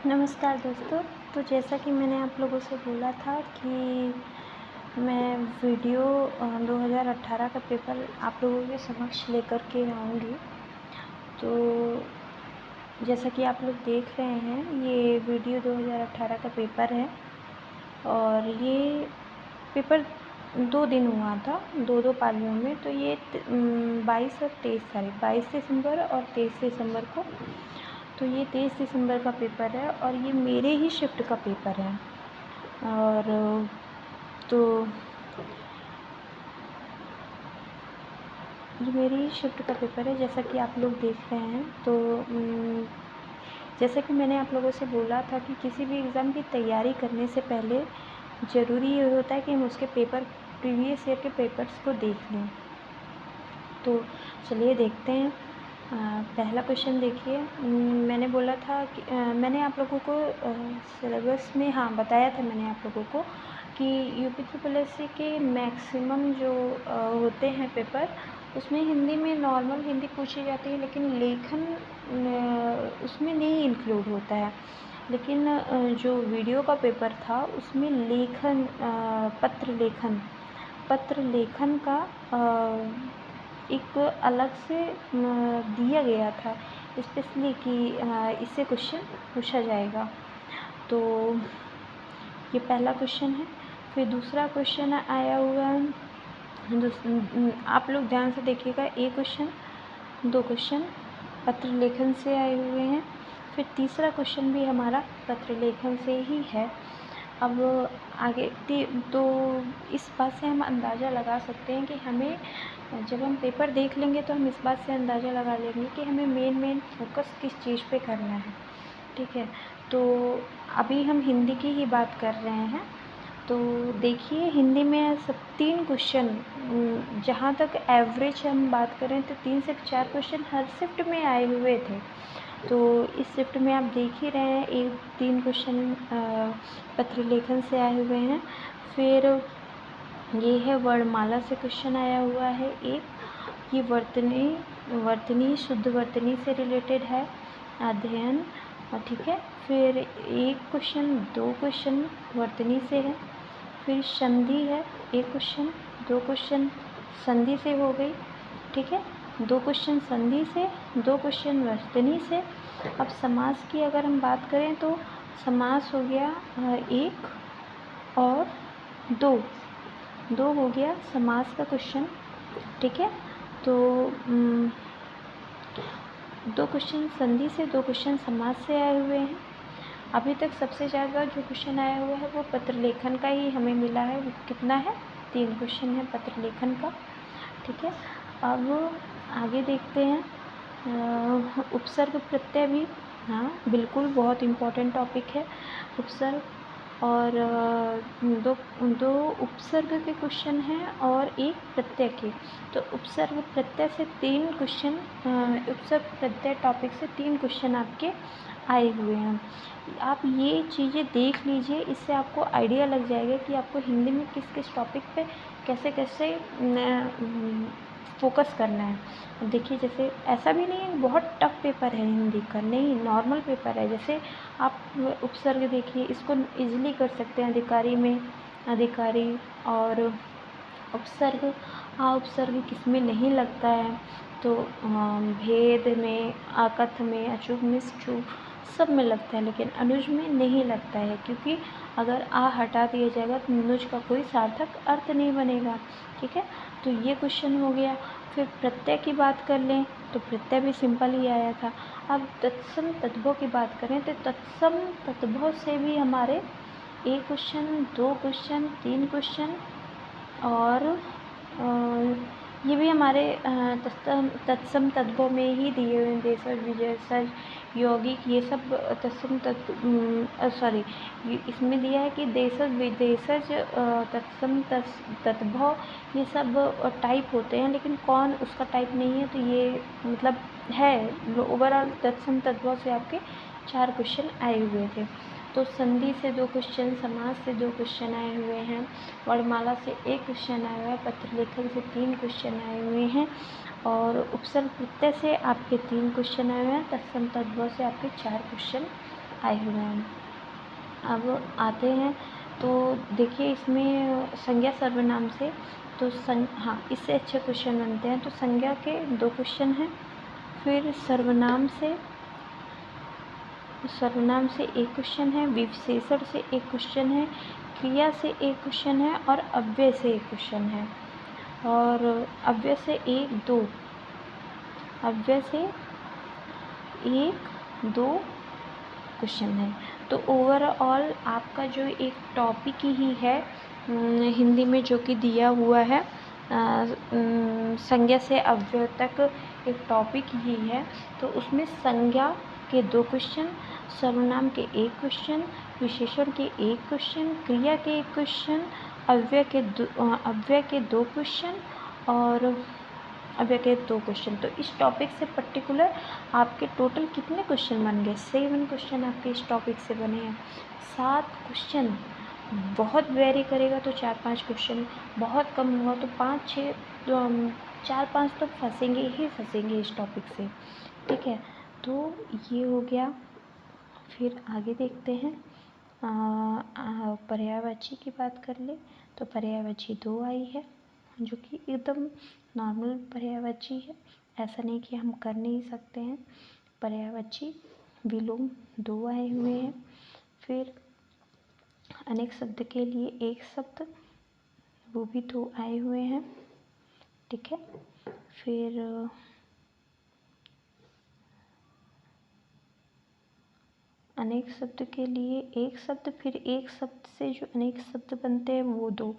नमस्कार दोस्तों। तो जैसा कि मैंने आप लोगों से बोला था कि मैं वीडियो 2018 का पेपर आप लोगों के समक्ष लेकर के आऊँगी। तो जैसा कि आप लोग देख रहे हैं, ये वीडियो 2018 का पेपर है और ये पेपर 2 दिन हुआ था, 2-2 पालियों में। तो ये 22 और 23 तारीख, 22 दिसंबर और 23 दिसंबर को। तो ये 23 दिसंबर का पेपर है और ये मेरे ही शिफ्ट का पेपर है। और तो ये मेरी शिफ्ट का पेपर है, जैसा कि आप लोग देख रहे हैं। तो जैसा कि मैंने आप लोगों से बोला था कि किसी भी एग्ज़ाम की तैयारी करने से पहले ज़रूरी ये होता है कि हम उसके प्रीवियस ईयर के पेपर्स को देख लें। तो चलिए देखते हैं। पहला क्वेश्चन देखिए। मैंने बोला था कि मैंने आप लोगों को सिलेबस में बताया था मैंने आप लोगों को कि यूपी ट्रिपल एससी के मैक्सिमम जो होते हैं पेपर, उसमें हिंदी में नॉर्मल हिंदी पूछी जाती है, लेकिन लेखन उसमें नहीं इंक्लूड होता है। लेकिन जो वीडियो का पेपर था उसमें लेखन, पत्र लेखन का एक अलग से दिया गया था स्पेशली कि इससे क्वेश्चन पूछा जाएगा। तो ये पहला क्वेश्चन है। फिर दूसरा क्वेश्चन आया हुआ है, आप लोग ध्यान से देखिएगा। एक क्वेश्चन, 2 क्वेश्चन पत्र लेखन से आए हुए हैं। फिर तीसरा क्वेश्चन भी हमारा पत्र लेखन से ही है। अब आगे तो इस बात से हम अंदाज़ा लगा सकते हैं कि हमें, जब हम पेपर देख लेंगे तो हम इस बात से अंदाज़ा लगा लेंगे कि हमें मेन फोकस किस चीज़ पे करना है। ठीक है, तो अभी हम हिंदी की ही बात कर रहे हैं। तो देखिए, हिंदी में सब 3 क्वेश्चन, जहाँ तक एवरेज हम बात करें तो 3 से 4 क्वेश्चन हर शिफ्ट में आए हुए थे। तो इस शिफ्ट में आप देख ही रहे हैं, 3 क्वेश्चन पत्र लेखन से आए हुए हैं। फिर ये है वर्णमाला से क्वेश्चन आया हुआ है एक। ये वर्तनी शुद्ध वर्तनी से रिलेटेड है, अध्ययन। ठीक है। फिर एक क्वेश्चन, 2 क्वेश्चन वर्तनी से है। फिर संधि है, 1 क्वेश्चन, 2 क्वेश्चन संधि से हो गई। ठीक है, 2 क्वेश्चन संधि से, 2 क्वेश्चन वर्तनी से। अब समास की अगर हम बात करें तो समास हो गया 1 और 2 हो गया समास का क्वेश्चन। ठीक है, तो 2 क्वेश्चन संधि से, 2 क्वेश्चन समास से आए हुए हैं। अभी तक सबसे ज़्यादा जो क्वेश्चन आया हुआ है वो पत्र लेखन का ही हमें मिला है। वो कितना है? 3 क्वेश्चन है पत्र लेखन का। ठीक है, अब आगे देखते हैं। उपसर्ग प्रत्यय भी, हाँ बिल्कुल, बहुत इम्पोर्टेंट टॉपिक है उपसर्ग। और दो उपसर्ग के क्वेश्चन हैं और एक प्रत्यय के। तो उपसर्ग प्रत्यय से 3 क्वेश्चन, उपसर्ग प्रत्यय टॉपिक से 3 क्वेश्चन आपके आए हुए हैं। आप ये चीज़ें देख लीजिए, इससे आपको आइडिया लग जाएगा कि आपको हिंदी में किस किस टॉपिक पे कैसे कैसे फोकस करना है। अब देखिए, जैसे ऐसा भी नहीं है बहुत टफ पेपर है हिंदी का, नहीं, नॉर्मल पेपर है। जैसे आप उपसर्ग देखिए, इसको इजीली कर सकते हैं। अधिकारी में अधिकारी और उपसर्ग, उपसर्ग किस में नहीं लगता है, तो भेद में, आकथ में, अचुभ में, चुभ सब में लगता है, लेकिन अनुज में नहीं लगता है, क्योंकि अगर आ हटा दिया जाएगा तो नुज का कोई सार्थक अर्थ नहीं बनेगा। ठीक है, तो ये क्वेश्चन हो गया। फिर प्रत्यय की बात कर लें तो प्रत्यय भी सिंपल ही आया था। अब तत्सम तद्भव की बात करें तो तत्सम तद्भव से भी हमारे 1 क्वेश्चन, 2 क्वेश्चन, 3 क्वेश्चन, और ये भी हमारे तत्सम तद्भव में ही दिए हुए हैं। देशज, विजयसज, यौगिक, ये सब तत्सम इसमें दिया है कि देशज, विदेशज, तत्सम तद्भव, ये सब टाइप होते हैं, लेकिन कौन उसका टाइप नहीं है। तो ये मतलब है, ओवरऑल तत्सम तद्भव से आपके 4 क्वेश्चन आए हुए थे। तो संधि से 2 क्वेश्चन, समास से 2 क्वेश्चन आए हुए हैं, वर्णमाला से 1 क्वेश्चन आया हुआ है, पत्र लेखन से 3 क्वेश्चन आए हुए हैं, और उपसर्ग प्रत्यय से आपके 3 क्वेश्चन आए हुए हैं, तत्सम तद्भव से आपके 4 क्वेश्चन आए हुए हैं। अब आते हैं तो देखिए इसमें संज्ञा सर्वनाम से तो हाँ, इससे अच्छे क्वेश्चन बनते हैं। तो संज्ञा के 2 क्वेश्चन हैं, फिर सर्वनाम से 1 क्वेश्चन है, विशेषण से 1 क्वेश्चन है, क्रिया से 1 क्वेश्चन है और अव्यय से 1 क्वेश्चन है। और अव्यय से 1, 2 क्वेश्चन है। तो ओवरऑल आपका जो एक टॉपिक ही है हिंदी में जो कि दिया हुआ है संज्ञा से अव्यय तक एक टॉपिक ही है। तो उसमें संज्ञा के 2 क्वेश्चन, सर्वनाम के 1 क्वेश्चन, विशेषण के 1 क्वेश्चन, क्रिया के 1 क्वेश्चन, अव्यय के 2 क्वेश्चन और अव्यय के 2 क्वेश्चन। तो इस टॉपिक से पर्टिकुलर आपके टोटल कितने क्वेश्चन बन गए? 7 क्वेश्चन आपके इस टॉपिक से बने हैं। 7 क्वेश्चन, बहुत वेरी करेगा तो 4-5 क्वेश्चन, बहुत कम हुआ तो 5-6, 4-5 तो फंसेंगे ही फंसेंगे इस टॉपिक से। ठीक है, तो ये हो गया। फिर आगे देखते हैं पर्यायवाची की बात कर ले तो पर्यायवाची 2 आई है, जो कि एकदम नॉर्मल पर्यायवाची है, ऐसा नहीं कि हम कर नहीं सकते हैं। पर्यायवाची विलोम 2 आए हुए हैं। फिर अनेक शब्द के लिए 1 शब्द, वो भी 2 आए हुए हैं। ठीक है, फिर अनेक शब्द के लिए 1 शब्द, फिर 1 शब्द से जो अनेक शब्द बनते हैं वो 2।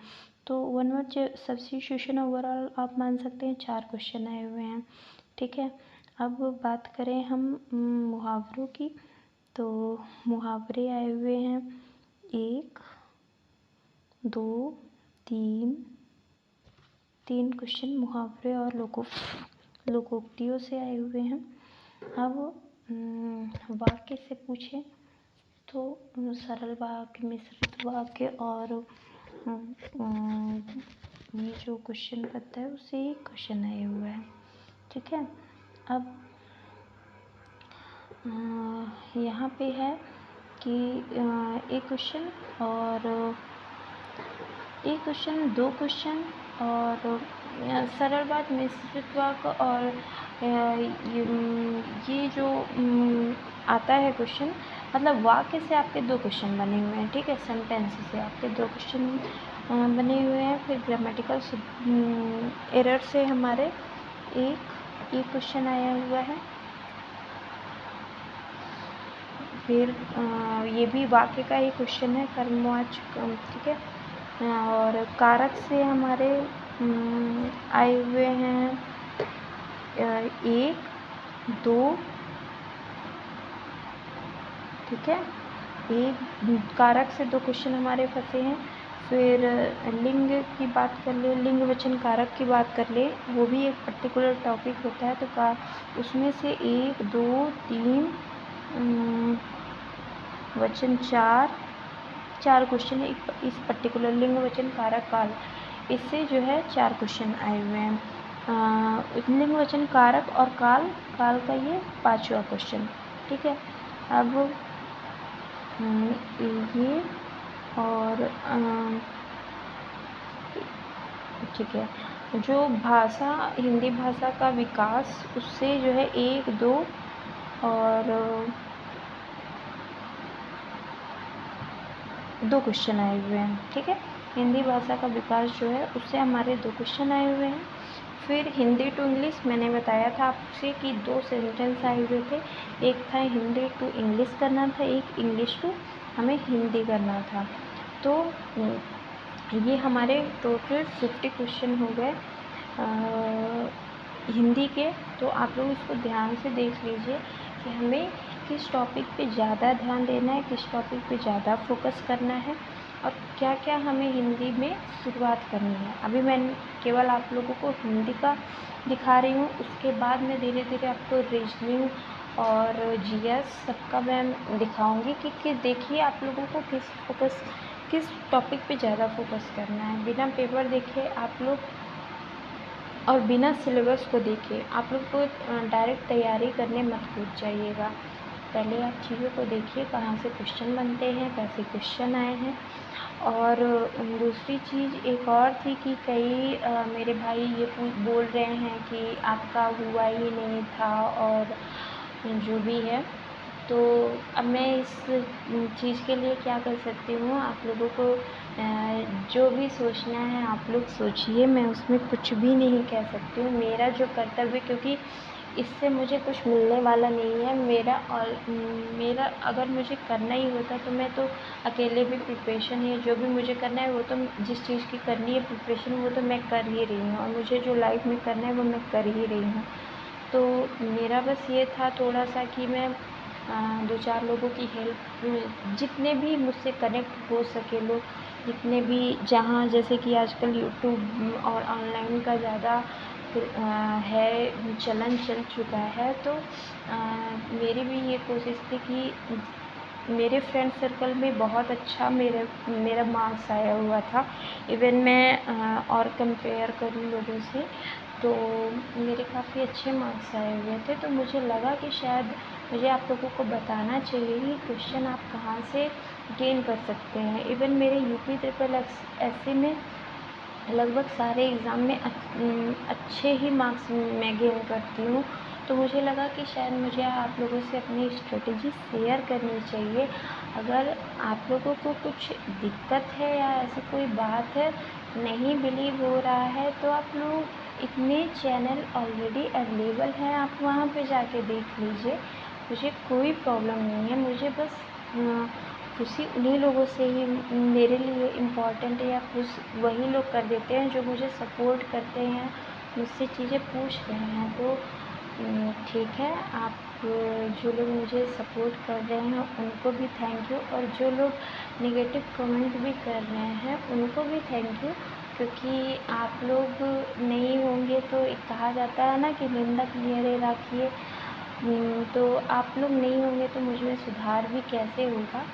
तो वन वर्ड सब्स्टिट्यूशन ओवरऑल आप मान सकते हैं 4 क्वेश्चन आए हुए हैं। ठीक है, अब बात करें हम मुहावरों की, तो मुहावरे आए हुए हैं 1, 2, 3 क्वेश्चन मुहावरे और लोकोक्तियों से आए हुए हैं। अब वाक्य से पूछें तो सरल वाक्य, मिश्रित वाक्य और ये जो क्वेश्चन पता है उससे ही क्वेश्चन आए हुए हैं। ठीक है, अब यहाँ पे है कि 1 क्वेश्चन और 1 क्वेश्चन, 2 क्वेश्चन और सरल वाक्य, मिश्रित वाक्य और ये जो आता है क्वेश्चन, मतलब वाक्य से आपके 2 क्वेश्चन बने हुए हैं। ठीक है, सेंटेंस से आपके 2 क्वेश्चन बने हुए हैं। फिर ग्रामेटिकल एरर से हमारे एक क्वेश्चन आया हुआ है। फिर ये भी वाक्य का ही क्वेश्चन है, कर्मवाचक। ठीक है, और कारक से हमारे आए हुए हैं 1, 2। ठीक है, एक कारक से 2 क्वेश्चन हमारे फंसे हैं। फिर लिंग की बात कर ले, लिंग वचन कारक की बात कर ले, वो भी एक पर्टिकुलर टॉपिक होता है। तो उसमें से 1, 2, 3 वचन 4 क्वेश्चन इस पर्टिकुलर लिंग वचन कारक काल, इससे जो है 4 क्वेश्चन आए हुए हैं। लिंग वचन कारक और काल का ये 5वां क्वेश्चन। ठीक है, अब ये और ठीक है, जो भाषा, हिंदी भाषा का विकास, उससे जो है 1, 2 और 2 क्वेश्चन आए हुए हैं। ठीक है, हिंदी भाषा का विकास जो है उससे हमारे 2 क्वेश्चन आए हुए हैं। फिर हिंदी टू इंग्लिश, मैंने बताया था आपसे कि 2 सेंटेंस आए हुए थे। एक था हिंदी टू इंग्लिश करना था, एक इंग्लिश टू हमें हिंदी करना था। तो ये हमारे टोटल 50 क्वेश्चन हो गए हिंदी के। तो आप लोग इसको ध्यान से देख लीजिए कि हमें किस टॉपिक पे ज़्यादा ध्यान देना है, किस टॉपिक पे ज़्यादा फोकस करना है और क्या क्या हमें हिंदी में शुरुआत करनी है। अभी मैं केवल आप लोगों को हिंदी का दिखा रही हूँ, उसके बाद मैं धीरे धीरे आपको रीजनिंग और जीएस सबका मैं दिखाऊंगी कि देखिए आप लोगों को किस टॉपिक पे ज़्यादा फोकस करना है। बिना पेपर देखे आप लोग और बिना सिलेबस को देखे आप लोग को डायरेक्ट तैयारी करने मत कूद जाइएगा। पहले आप चीज़ों को देखिए कहाँ से क्वेश्चन बनते हैं, कैसे क्वेश्चन आए हैं। और दूसरी चीज़ एक और थी कि कई मेरे भाई ये बोल रहे हैं कि आपका हुआ ही नहीं था और जो भी है। तो अब मैं इस चीज़ के लिए क्या कर सकती हूँ, आप लोगों को जो भी सोचना है आप लोग सोचिए, मैं उसमें कुछ भी नहीं कह सकती हूँ। मेरा जो कर्तव्य, क्योंकि इससे मुझे कुछ मिलने वाला नहीं है, मेरा अगर मुझे करना ही होता तो मैं तो अकेले भी प्रिपरेशन है, जो भी मुझे करना है वो तो जिस चीज़ की करनी है प्रिपरेशन वो तो मैं कर ही रही हूँ, और मुझे जो लाइफ में करना है वो मैं कर ही रही हूँ। तो मेरा बस ये था थोड़ा सा कि मैं 2-4 लोगों की हेल्प, जितने भी मुझसे कनेक्ट हो सके लोग, जितने भी, जहाँ जैसे कि आजकल यूट्यूब और ऑनलाइन का ज़्यादा है चलन चल चुका है, तो मेरी भी ये कोशिश थी कि मेरे फ्रेंड सर्कल में बहुत अच्छा मेरा मार्क्स आया हुआ था। इवन मैं और कंपेयर करूँ लोगों से तो मेरे काफ़ी अच्छे मार्क्स आए हुए थे। तो मुझे लगा कि शायद मुझे आप लोगों को बताना चाहिए कि क्वेश्चन आप कहाँ से गेन कर सकते हैं। इवन मेरे यूपी ट्रिपल एसए में लगभग सारे एग्ज़ाम में अच्छे ही मार्क्स मैं गेन करती हूँ। तो मुझे लगा कि शायद मुझे आप लोगों से अपनी स्ट्रेटजी शेयर करनी चाहिए। अगर आप लोगों को कुछ दिक्कत है या ऐसी कोई बात है, नहीं बिलीव हो रहा है, तो आप लोग इतने चैनल ऑलरेडी अवेलेबल हैं, आप वहाँ पे जाके देख लीजिए। मुझे कोई प्रॉब्लम नहीं है, मुझे बस खुशी उन्हीं लोगों से ही मेरे लिए इम्पॉर्टेंट है, या खुश वही लोग कर देते हैं जो मुझे सपोर्ट करते हैं, मुझसे चीज़ें पूछ रहे हैं। तो ठीक है, आप जो लोग मुझे सपोर्ट कर रहे हैं उनको भी थैंक यू, और जो लोग नेगेटिव कमेंट भी कर रहे हैं उनको भी थैंक यू, क्योंकि आप लोग नहीं होंगे तो एक कहा जाता है ना कि निंदक नियरे राखिए। तो आप लोग नहीं होंगे तो मुझ में सुधार भी कैसे होगा।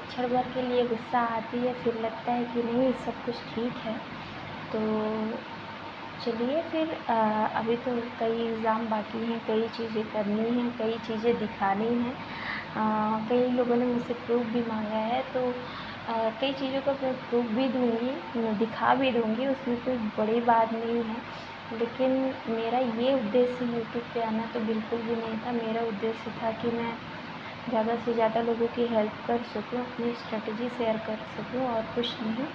क्षण भर के लिए गुस्सा आती है, फिर लगता है कि नहीं सब कुछ ठीक है। तो चलिए फिर अभी तो कई एग्ज़ाम बाकी हैं, कई चीज़ें करनी हैं, कई चीज़ें दिखानी हैं। कई लोगों ने मुझसे प्रूफ़ भी मांगा है, तो कई चीज़ों का मैं प्रूफ़ भी दूँगी, दिखा भी दूँगी, उसमें कोई बड़ी बात नहीं है। लेकिन मेरा ये उद्देश्य यूट्यूब पे आना तो बिल्कुल भी नहीं था। मेरा उद्देश्य था कि मैं ज़्यादा से ज़्यादा लोगों की हेल्प कर सकूँ, अपनी स्ट्रेटजी शेयर कर सकूँ, और कुछ नहीं।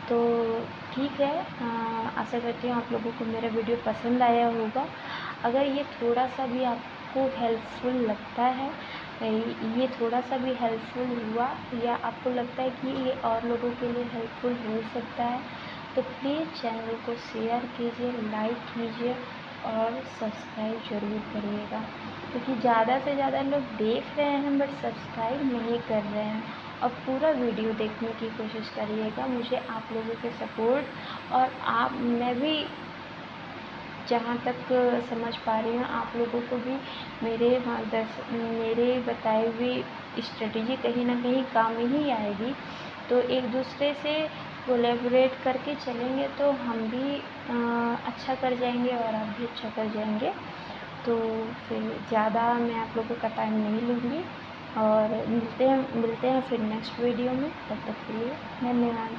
तो ठीक है, आशा करती हूँ आप लोगों को मेरा वीडियो पसंद आया होगा। अगर ये थोड़ा सा भी आपको हेल्पफुल लगता है, ये थोड़ा सा भी हेल्पफुल हुआ, या आपको लगता है कि ये और लोगों के लिए हेल्पफुल हो सकता है, तो प्लीज़ चैनल को शेयर कीजिए, लाइक कीजिए और सब्सक्राइब ज़रूर करिएगा, क्योंकि ज़्यादा से ज़्यादा लोग देख रहे हैं बट सब्सक्राइब नहीं कर रहे हैं। और पूरा वीडियो देखने की कोशिश करिएगा। मुझे आप लोगों के सपोर्ट, और मैं भी जहाँ तक समझ पा रही हूँ आप लोगों को भी मेरे बताए हुए स्ट्रेटजी कहीं ना कहीं काम ही आएगी। तो एक दूसरे से कोलैबोरेट करके चलेंगे तो हम भी अच्छा कर जाएंगे और आप भी अच्छा कर जाएंगे। तो फिर ज़्यादा मैं आप लोगों का टाइम नहीं लूँगी, और मिलते हैं फिर नेक्स्ट वीडियो में। तब तक के लिए धन्यवाद।